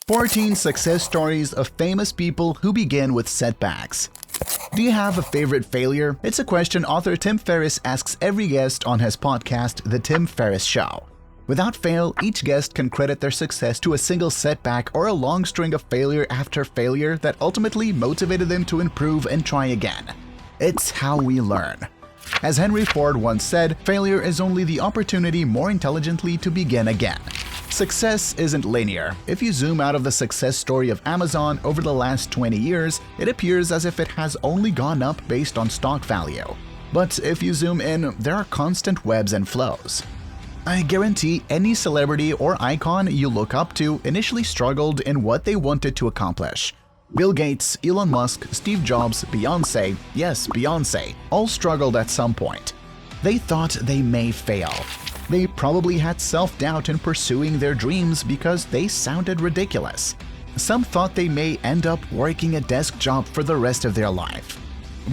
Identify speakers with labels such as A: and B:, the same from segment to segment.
A: 14 success stories of famous people who begin with setbacks. Do you have a favorite failure? It's a question author Tim Ferriss asks every guest on his podcast, The Tim Ferriss Show. Without fail, each guest can credit their success to a single setback or a long string of failure after failure that ultimately motivated them to improve and try again. It's how we learn. As Henry Ford once said, failure is only the opportunity more intelligently to begin again. Success isn't linear. If you zoom out of the success story of Amazon over the last 20 years, it appears as if it has only gone up based on stock value. But if you zoom in, there are constant webs and flows. I guarantee any celebrity or icon you look up to initially struggled in what they wanted to accomplish. Bill Gates, Elon Musk, Steve Jobs, Beyonce, yes, Beyonce, all struggled at some point. They thought they may fail. They probably had self-doubt in pursuing their dreams because they sounded ridiculous. Some thought they may end up working a desk job for the rest of their life.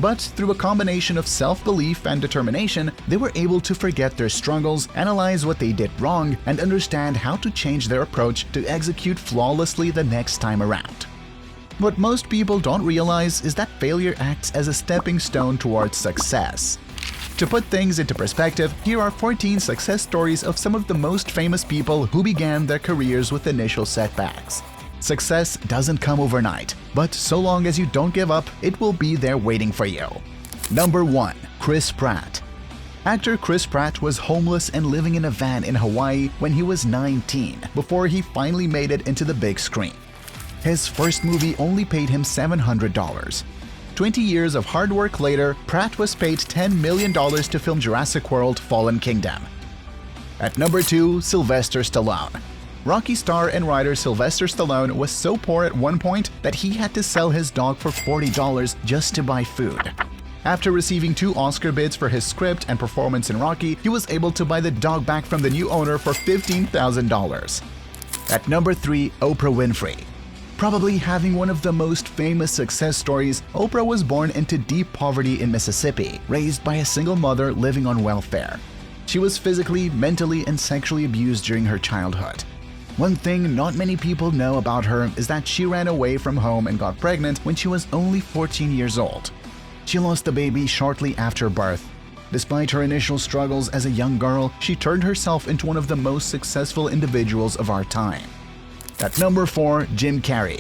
A: But through a combination of self-belief and determination, they were able to forget their struggles, analyze what they did wrong, and understand how to change their approach to execute flawlessly the next time around. What most people don't realize is that failure acts as a stepping stone towards success. To put things into perspective, here are 14 success stories of some of the most famous people who began their careers with initial setbacks. Success doesn't come overnight, but so long as you don't give up, it will be there waiting for you. Number 1. Chris Pratt. Actor Chris Pratt was homeless and living in a van in Hawaii when he was 19, before he finally made it into the big screen. His first movie only paid him $700. 20 years of hard work later, Pratt was paid $10 million to film Jurassic World: Fallen Kingdom. At number 2, Sylvester Stallone. Rocky star and writer Sylvester Stallone was so poor at one point that he had to sell his dog for $40 just to buy food. After receiving 2 Oscar bids for his script and performance in Rocky, he was able to buy the dog back from the new owner for $15,000. At number 3, Oprah Winfrey. Probably having one of the most famous success stories, Oprah was born into deep poverty in Mississippi, raised by a single mother living on welfare. She was physically, mentally, and sexually abused during her childhood. One thing not many people know about her is that she ran away from home and got pregnant when she was only 14 years old. She lost the baby shortly after birth. Despite her initial struggles as a young girl, she turned herself into one of the most successful individuals of our time. At number 4, Jim Carrey.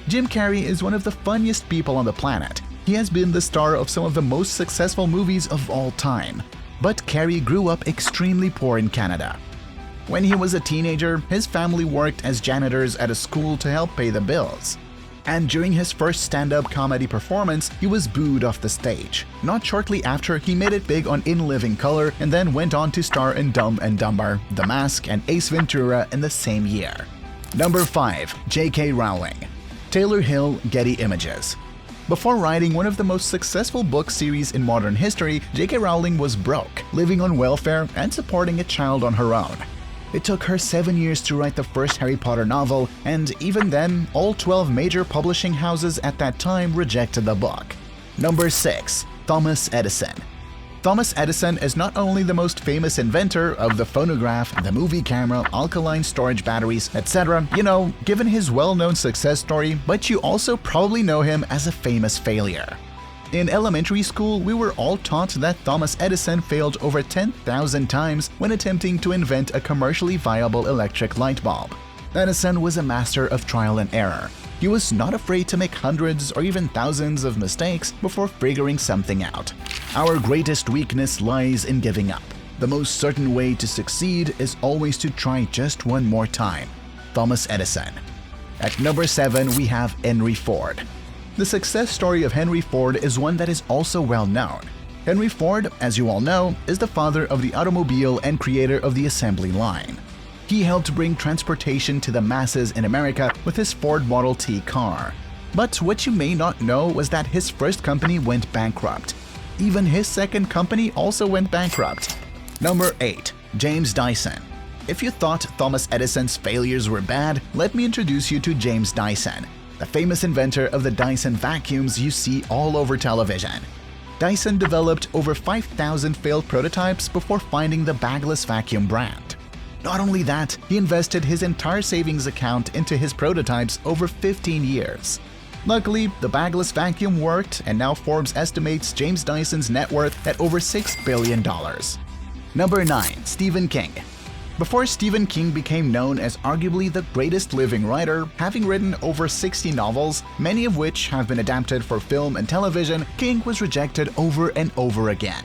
A: Jim Carrey is one of the funniest people on the planet. He has been the star of some of the most successful movies of all time. But Carrey grew up extremely poor in Canada. When he was a teenager, his family worked as janitors at a school to help pay the bills. And during his first stand-up comedy performance, he was booed off the stage. Not shortly after, he made it big on In Living Color and then went on to star in Dumb and Dumber, The Mask, and Ace Ventura in the same year. Number 5. J.K. Rowling. Taylor Hill, Getty Images. Before writing one of the most successful book series in modern history, J.K. Rowling was broke, living on welfare, and supporting a child on her own. It took her 7 years to write the first Harry Potter novel, and even then, all 12 major publishing houses at that time rejected the book. Number 6. Thomas Edison. Thomas Edison is not only the most famous inventor of the phonograph, the movie camera, alkaline storage batteries, etc., given his well-known success story, but you also probably know him as a famous failure. In elementary school, we were all taught that Thomas Edison failed over 10,000 times when attempting to invent a commercially viable electric light bulb. Edison was a master of trial and error. He was not afraid to make hundreds or even thousands of mistakes before figuring something out. Our greatest weakness lies in giving up. The most certain way to succeed is always to try just one more time. Thomas Edison. At number 7, we have Henry Ford. The success story of Henry Ford is one that is also well known. Henry Ford, as you all know, is the father of the automobile and creator of the assembly line. He helped bring transportation to the masses in America with his Ford Model T car. But what you may not know was that his first company went bankrupt. Even his second company also went bankrupt. Number 8. James Dyson. If you thought Thomas Edison's failures were bad, let me introduce you to James Dyson, the famous inventor of the Dyson vacuums you see all over television. Dyson developed over 5,000 failed prototypes before finding the bagless vacuum brand. Not only that, he invested his entire savings account into his prototypes over 15 years. Luckily, the bagless vacuum worked, and now Forbes estimates James Dyson's net worth at over $6 billion. Number 9. Stephen King. Before Stephen King became known as arguably the greatest living writer, having written over 60 novels, many of which have been adapted for film and television, King was rejected over and over again.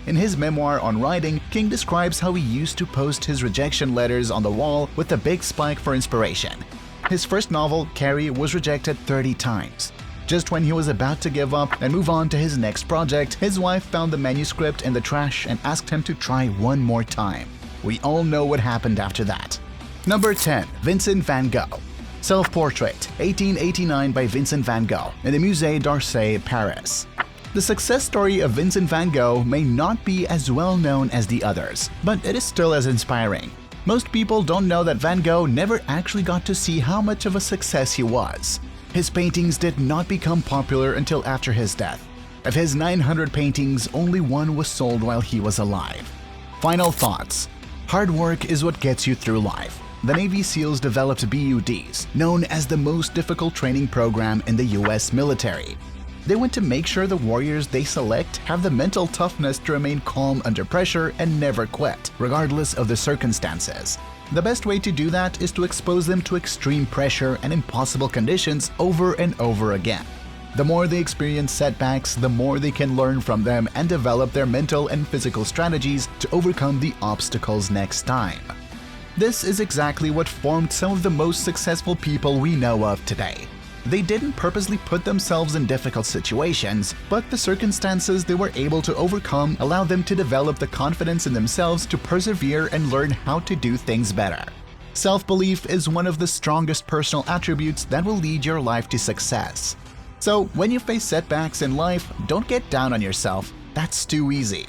A: In his memoir on writing, King describes how he used to post his rejection letters on the wall with a big spike for inspiration. His first novel, Carrey, was rejected 30 times. Just when he was about to give up and move on to his next project, his wife found the manuscript in the trash and asked him to try one more time. We all know what happened after that. Number 10. Vincent Van Gogh. Self-Portrait, 1889 by Vincent Van Gogh in the Musée d'Orsay, Paris. The success story of Vincent Van Gogh may not be as well known as the others, but it is still as inspiring. Most people don't know that Van Gogh never actually got to see how much of a success he was. His paintings did not become popular until after his death. Of his 900 paintings, only one was sold while he was alive. Final thoughts. Hard work is what gets you through life. The Navy SEALs developed BUDs, known as the most difficult training program in the US military. They want to make sure the warriors they select have the mental toughness to remain calm under pressure and never quit, regardless of the circumstances. The best way to do that is to expose them to extreme pressure and impossible conditions over and over again. The more they experience setbacks, the more they can learn from them and develop their mental and physical strategies to overcome the obstacles next time. This is exactly what formed some of the most successful people we know of today. They didn't purposely put themselves in difficult situations, but the circumstances they were able to overcome allowed them to develop the confidence in themselves to persevere and learn how to do things better. Self-belief is one of the strongest personal attributes that will lead your life to success. So when you face setbacks in life, don't get down on yourself. That's too easy.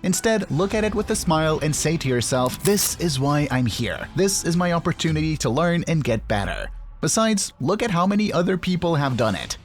A: Instead, look at it with a smile and say to yourself, "This is why I'm here. This is my opportunity to learn and get better." Besides, look at how many other people have done it.